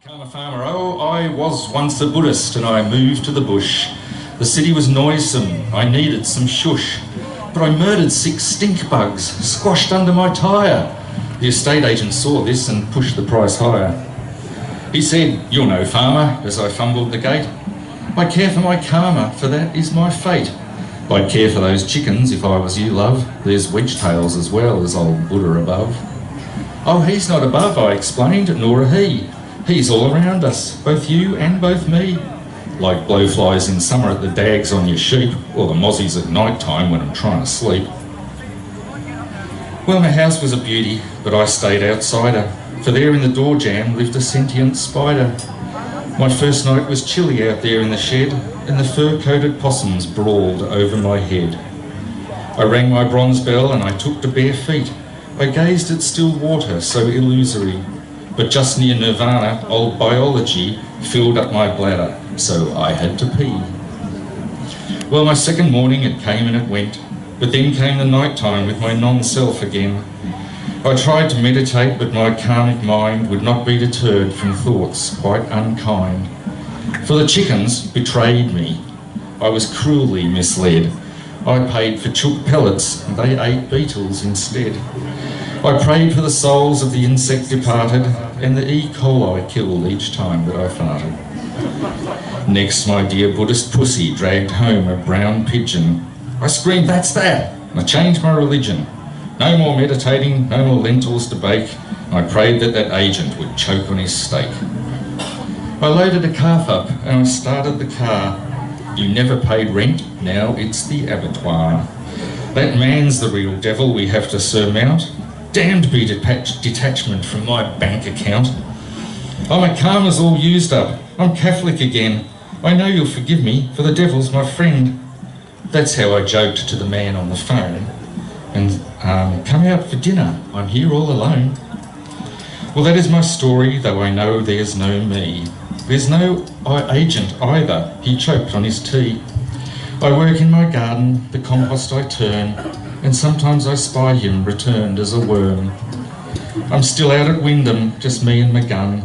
I'm a farmer. Oh, I was once a Buddhist and I moved to the bush. The city was noisome, I needed some shush. But I murdered 6 stink bugs, squashed under my tyre. The estate agent saw this and pushed the price higher. He said, "You're no farmer," as I fumbled the gate. "I care for my karma, for that is my fate. I'd care for those chickens if I was you, love. There's wedge-tails as well as old Buddha above." "Oh, he's not above," I explained, "nor a he. He's all around us, both you and both me. Like blowflies in summer at the dags on your sheep, or the mozzies at night time when I'm trying to sleep." Well, my house was a beauty, but I stayed outside her, for there in the door jamb lived a sentient spider. My first night was chilly out there in the shed, and the fur-coated possums brawled over my head. I rang my bronze bell and I took to bare feet. I gazed at still water so illusory, but just near nirvana, old biology filled up my bladder, so I had to pee. Well, my second morning it came and it went, but then came the night time with my non-self again. I tried to meditate, but my karmic mind would not be deterred from thoughts quite unkind. For the chickens betrayed me. I was cruelly misled. I paid for chook pellets and they ate beetles instead. I prayed for the souls of the insect departed, and the E. coli killed each time that I farted. Next, my dear Buddhist pussy dragged home a brown pigeon. I screamed, "That's that!" and I changed my religion. No more meditating, no more lentils to bake. I prayed that that agent would choke on his steak. I loaded a calf up and I started the car. You never paid rent, now it's the abattoir. That man's the real devil we have to surmount. Damned be detachment from my bank account. Oh, my karma's all used up. I'm Catholic again. I know you'll forgive me, for the devil's my friend. That's how I joked to the man on the phone. And come out for dinner. I'm here all alone. Well, that is my story, though I know there's no me. There's no agent either. He choked on his tea. I work in my garden, the compost I turn, and sometimes I spy him returned as a worm. I'm still out at Wyndham, just me and my gun.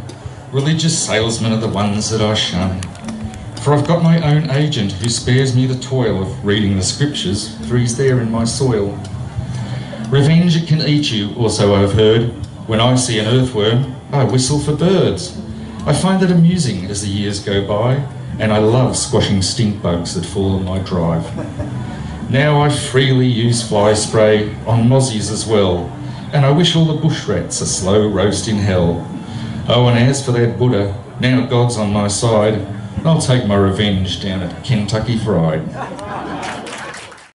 Religious salesmen are the ones that I shun. For I've got my own agent who spares me the toil of reading the scriptures, for he's there in my soil. Revenge, it can eat you, also I've heard. When I see an earthworm, I whistle for birds. I find it amusing as the years go by, and I love squashing stink bugs that fall on my drive. Now I freely use fly spray on mozzies as well, and I wish all the bush rats a slow roast in hell. Oh, and as for that Buddha, now God's on my side, I'll take my revenge down at Kentucky Fried.